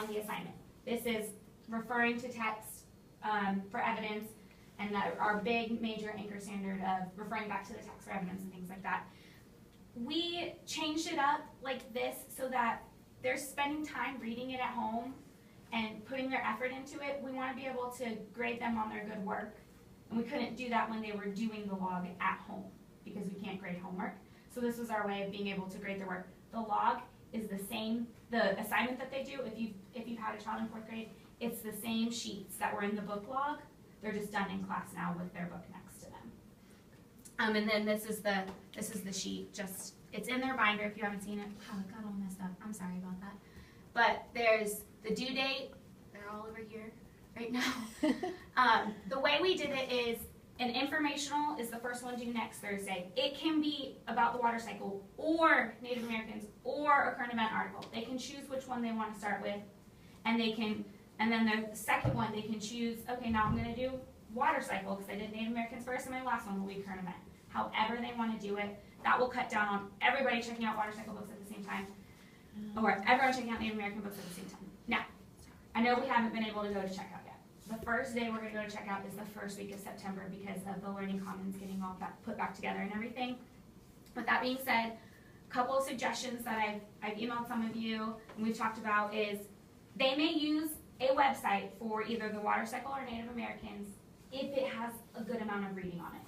on the assignment. This is referring to text for evidence, and our big major anchor standard of referring back to the text for evidence and things like that. We changed it up like this so that they're spending time reading it at home and putting their effort into it. We want to be able to grade them on their good work, and we couldn't do that when they were doing the log at home because we can't grade homework. So this was our way of being able to grade their work. The log is the same, the assignment that they do, if you've had a child in 4th grade, it's the same sheets that were in the book log. They're just done in class now with their book next to them. And then this is the sheet, just, it's in their binder if you haven't seen it. Oh, it got all messed up, I'm sorry about that. But there's the due date, they're all over here right now. The way we did it is, an informational is the first one due next Thursday. It can be about the water cycle or Native Americans or a current event article. They can choose which one they want to start with, and then the second one they can choose, okay, now I'm going to do water cycle because I did Native Americans first and my last one will be current event. However they want to do it, that will cut down on everybody checking out water cycle books at the same time, or everyone checking out Native American books at the same time. Now, I know we haven't been able to go to checkout yet. The first day we're going to go to checkout is the first week of September because of the Learning Commons getting all put back together and everything. With that being said, a couple of suggestions that I've emailed some of you and we've talked about is they may use a website for either the water cycle or Native Americans if it has a good amount of reading on it.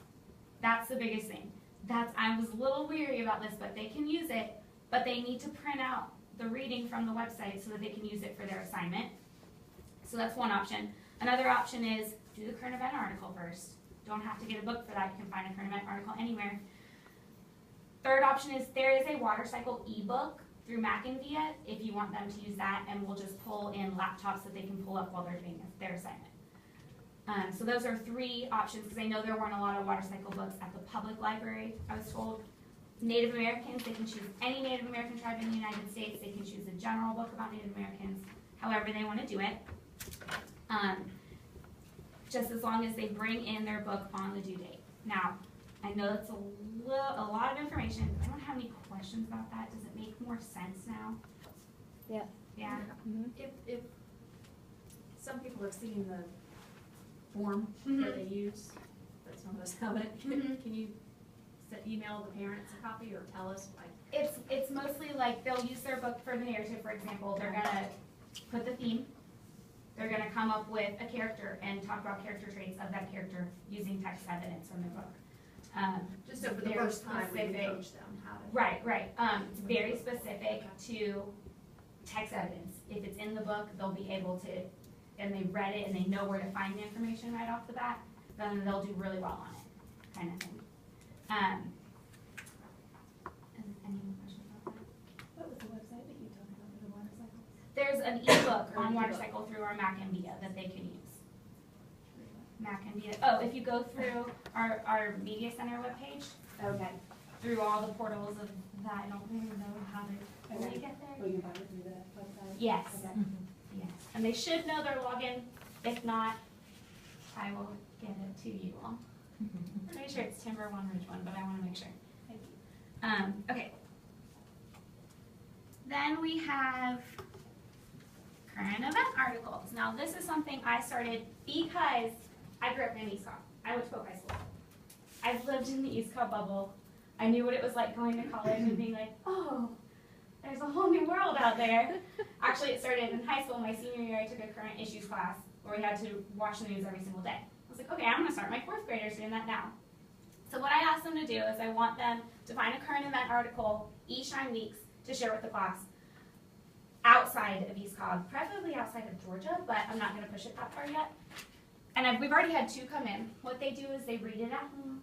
That's the biggest thing. I was a little weary about this, but they can use it, but they need to print out the reading from the website so that they can use it for their assignment. So that's one option. Another option is do the current event article first. Don't have to get a book for that. You can find a current event article anywhere. Third option is there is a water cycle ebook through McAnvia if you want them to use that, and we'll just pull in laptops that they can pull up while they're doing their assignment. So those are 3 options because I know there weren't a lot of water cycle books at the public library, I was told. Native Americans, they can choose any Native American tribe in the United States. They can choose a general book about Native Americans, however they want to do it. Just as long as they bring in their book on the due date. Now, I know that's a lot of information. I don't have any questions about that. Does it make more sense now? Yeah. Yeah. Mm-hmm. If some people have seen the form that they use, but some of us haven't, can you email the parents a copy or tell us? Like, It's mostly like they'll use their book for the narrative, for example. They're gonna put the theme. They're gonna come up with a character and talk about character traits of that character using text evidence from their book. just so for the first time we can coach them how to. Right. It's very specific to text evidence. If it's in the book, they'll be able to, and they read it and they know where to find the information right off the bat, then they'll do really well on it, kind of thing. Any more questions about that? What was the website that you talked about for the water cycle? There's an ebook on water cycle through our McAnvia that they can use. McAnvia. Oh, if you go through our Media Center webpage, Okay. through all the portals of that, I don't even know how to really get Oh, there. you can find it through the website? Yes. Okay. Yes. And they should know their login. If not, I will get it to you all. I'm pretty sure it's Timber One Ridge one, but I want to make sure. Thank you. Okay. Then we have current event articles. Now this is something I started because I grew up in East Cobb. I went to Polk High School. I've lived in the East Cobb bubble. I knew what it was like going to college and being like, oh, there's a whole new world out there. Actually, it started in high school. My senior year, I took a current issues class where we had to watch the news every single day. I was like, okay, I'm going to start my 4th graders doing that now. So what I asked them to do is I want them to find a current event article each 9 weeks to share with the class outside of East Cobb, preferably outside of Georgia, but I'm not going to push it that far yet. And we've already had 2 come in. What they do is they read it at home.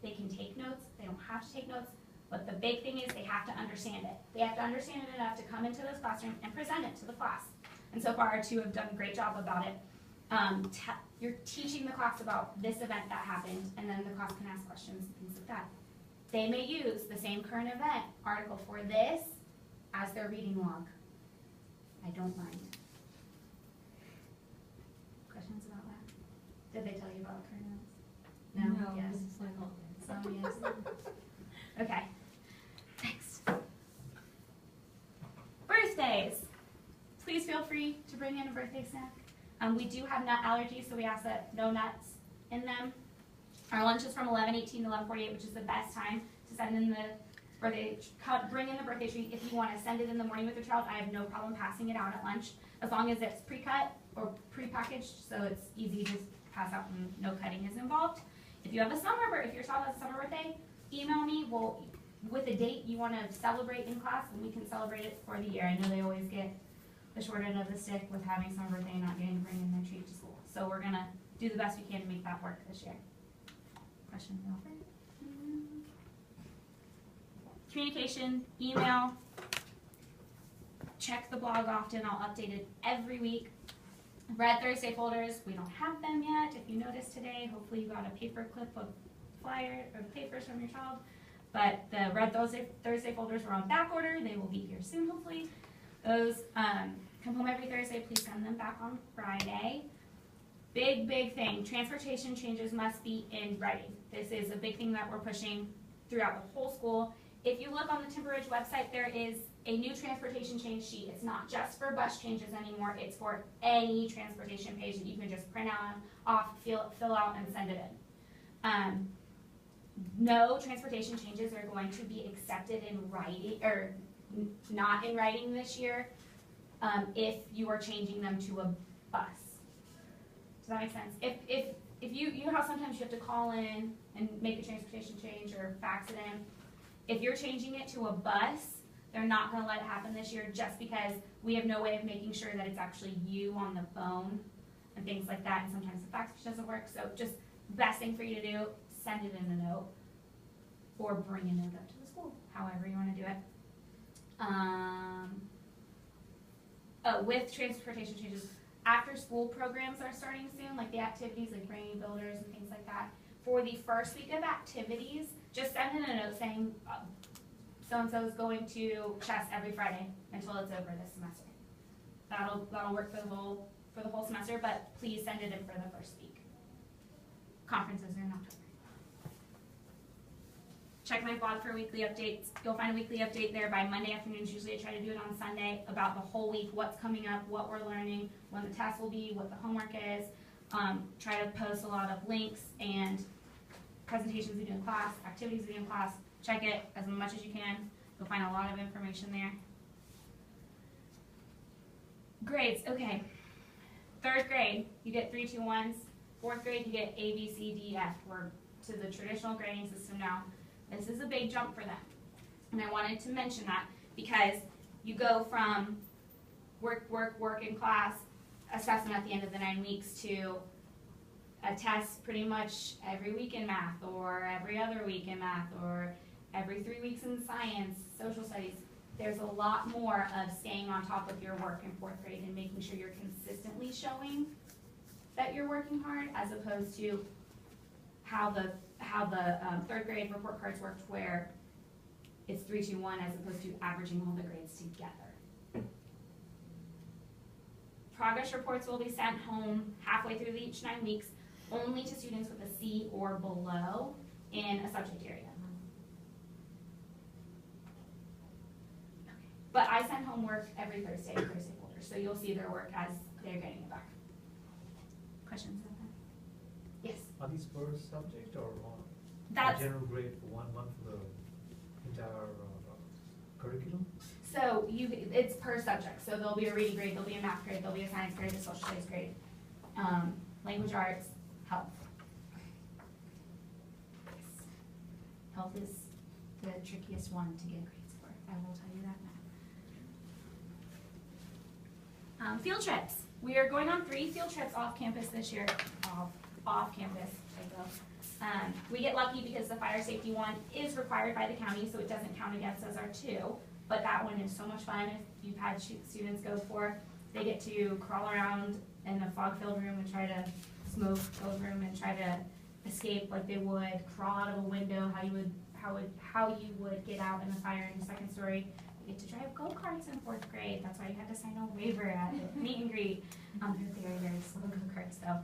They can take notes. They don't have to take notes. But the big thing is they have to understand it. They have to understand it enough to come into this classroom and present it to the class. And so far, our 2 have done a great job about it. You're teaching the class about this event that happened, and then the class can ask questions and things like that. They may use the same current event article for this as their reading log. I don't mind. Questions about that? Did they tell you about current events? No? Yes. It's like all Some yes. Okay. Next. Birthdays. Please please feel free to bring in a birthday snack. We do have nut allergies, so we ask that no nuts in them. Our lunch is from 11:18 to 11:48, which is the best time to send in the birthday, bring in the birthday treat. If you want to send it in the morning with your child, I have no problem passing it out at lunch, as long as it's pre-cut or pre-packaged, so it's easy to pass out and no cutting is involved. If you have a if your child has a summer birthday, email me. With a date you want to celebrate in class, and we can celebrate it for the year. I know they always get the short end of the stick with having summer birthday and not getting to bring in their treat to school. So we're gonna do the best we can to make that work this year. Question, Alfred? Communication, email. Check the blog often. I'll update it every week. Red Thursday folders, we don't have them yet. If you noticed today, hopefully you got a paper clip of flyer or papers from your child. But the Red Thursday folders are on back order. They will be here soon, hopefully. Those come home every Thursday. Please send them back on Friday. Big thing. Transportation changes must be in writing. This is a big thing that we're pushing throughout the whole school. If you look on the Timber Ridge website, there is a new transportation change sheet. It's not just for bus changes anymore. It's for any transportation page that you can just print off, fill out, and send it in. No transportation changes are going to be accepted in writing, or not in writing this year, if you are changing them to a bus. Does that make sense? If you know how sometimes you have to call in and make a transportation change or fax it in? If you're changing it to a bus, they're not going to let it happen this year, just because we have no way of making sure that it's actually you on the phone and things like that, and sometimes the fax doesn't work. So just best thing for you to do, send it in a note or bring a note up to the school, however you want to do it. With transportation changes, after school programs are starting soon, like the activities like bringing builders and things like that. For the first week of activities, just send in a note saying so-and-so is going to chess every Friday until it's over this semester. That'll work for the whole semester, but please send it in for the first week. Conferences are in October. Check my blog for weekly updates. You'll find a weekly update there by Monday afternoons. Usually I try to do it on Sunday about the whole week, what's coming up, what we're learning, when the test will be, what the homework is. Try to post a lot of links and presentations we do in class, activities we do in class. Check it as much as you can. You'll find a lot of information there. Grades, okay. 3rd grade, you get 3, 2, 1s. 4th grade, you get A, B, C, D, F. We're to the traditional grading system now. This is a big jump for them. And I wanted to mention that because you go from work in class, assessment at the end of the 9 weeks, to a test pretty much every week in math, or every other week in math, or every 3 weeks in science, social studies. There's a lot more of staying on top of your work in 4th grade and making sure you're consistently showing that you're working hard, as opposed to how the 3rd grade report cards worked, where it's 3, 2, 1, as opposed to averaging all the grades together. Progress reports will be sent home halfway through each 9 weeks, only to students with a C or below in a subject area. But I send homework every Thursday folder, so you'll see their work as they're getting it back. Questions about that? Yes? Are these per subject or That's, general grade for 1 month for the entire curriculum? so it's per subject. So there'll be a reading grade, there'll be a math grade, there'll be a science grade, a social studies grade, language arts, health. Yes. Health is the trickiest one to get grades for. I will tell you that now. Field trips. We are going on 3 field trips off campus this year. Off campus, we get lucky because the fire safety one is required by the county, so it doesn't count against us our 2. But that one is so much fun. If you've had students go for, they get to crawl around in a fog-filled room and try to smoke-filled room and try to escape like they would, crawl out of a window, how you would get out in the fire in the 2nd story. You get to drive go-karts in 4th grade. That's why you had to sign a waiver at the meet and greet. They're very slow go-karts though.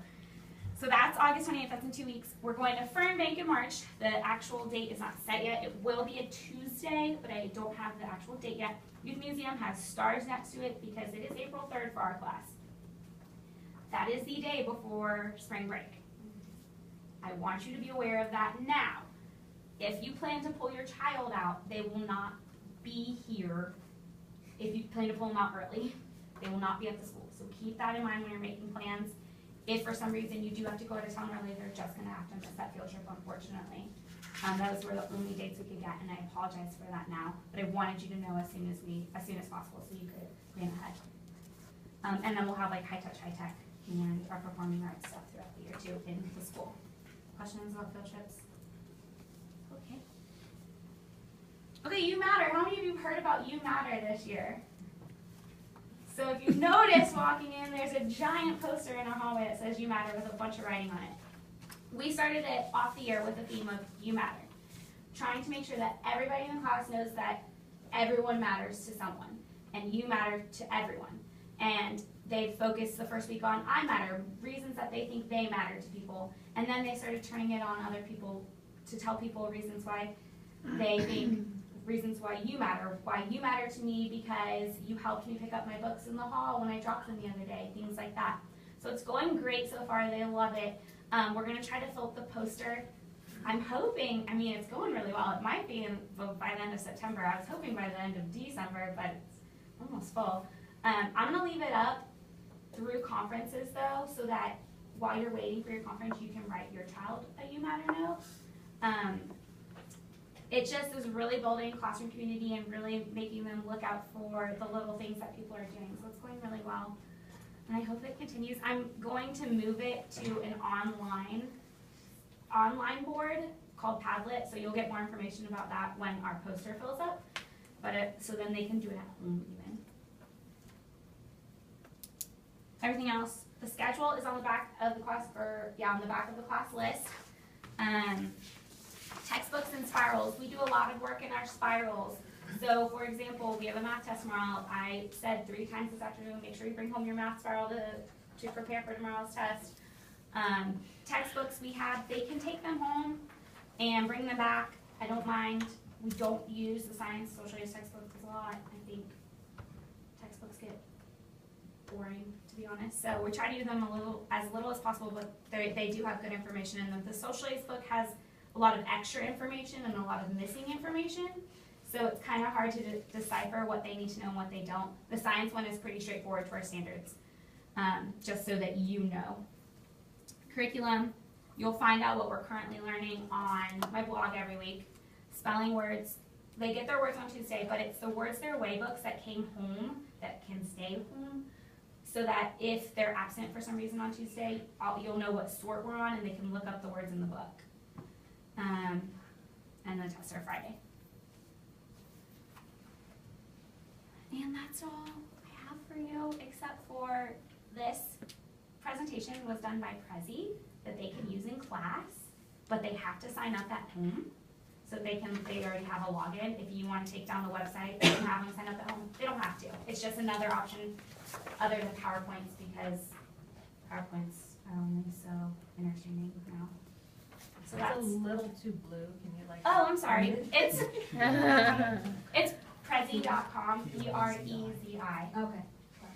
So that's August 28th, that's in 2 weeks. We're going to Fernbank in March. The actual date is not set yet. It will be a Tuesday, but I don't have the actual date yet. Youth Museum has stars next to it because it is April 3rd for our class. That is the day before spring break. I want you to be aware of that now. If you plan to pull your child out, they will not be here. If you plan to pull them out early, they will not be at the school. So keep that in mind when you're making plans. If for some reason you do have to go out of town early, they're just gonna have to miss that field trip, unfortunately. Those were the only dates we could get, and I apologize for that now. But I wanted you to know as soon as possible, so you could plan ahead. And then we'll have like high touch, high tech, and our performing arts stuff throughout the year too in the school. Questions about field trips? Okay. Okay, You Matter. How many of you have heard about You Matter this year? So if you notice walking in, there's a giant poster in our hallway that says You Matter with a bunch of writing on it. We started it off the year with the theme of You Matter, trying to make sure that everybody in the class knows that everyone matters to someone, and you matter to everyone. And they focused the first week on I matter, reasons that they think they matter to people, and then they started turning it on other people to tell people reasons why they think, reasons why you matter to me because you helped me pick up my books in the hall when I dropped them the other day, things like that. So it's going great so far, they love it. We're gonna try to fill up the poster. I'm hoping, I mean, it's going really well. It might be by the end of September. I was hoping by the end of December, but it's almost full. I'm gonna leave it up through conferences though, so that while you're waiting for your conference, you can write your child a You Matter note. It just is really building classroom community and really making them look out for the little things that people are doing. So it's going really well. And I hope it continues. I'm going to move it to an online board called Padlet, so you'll get more information about that when our poster fills up. But so then they can do it at home even. Everything else, the schedule is on the back of the class, on the back of the class list. Textbooks and spirals. We do a lot of work in our spirals. So, for example, we have a math test tomorrow. I said 3 times this afternoon, make sure you bring home your math spiral to prepare for tomorrow's test. Textbooks we have, they can take them home and bring them back. I don't mind. We don't use the science, social studies textbooks a lot. I think textbooks get boring, to be honest. So we try to use them as little as possible, but they do have good information in them. The social studies book has a lot of extra information and a lot of missing information. So it's kind of hard to decipher what they need to know and what they don't. The science one is pretty straightforward to our standards, just so that you know. Curriculum, you'll find out what we're currently learning on my blog every week. Spelling words, they get their words on Tuesday, but it's the words their way books that came home that can stay home, so that if they're absent for some reason on Tuesday, you'll know what sort we're on and they can look up the words in the book. And the tests are Friday. And that's all I have for you, except for this presentation was done by Prezi that they can use in class, but they have to sign up at home. So they already have a login. If you want to take down the website and have them sign up at home, they don't have to. It's just another option other than PowerPoints, because PowerPoints are only so entertaining now. So that's a little too blue. Can you like? Oh, I'm sorry. It's Prezi.com. Prezi. Okay.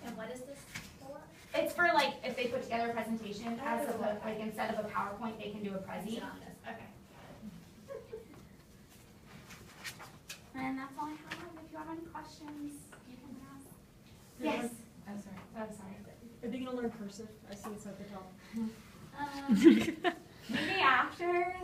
And what is this for? It's for like if they put together a presentation as like instead of a PowerPoint, they can do a Prezi. Okay. And that's all I have. If you have any questions, you can ask. Yes. I'm sorry. I'm sorry. Are they gonna learn cursive? I see it's at the top. Maybe after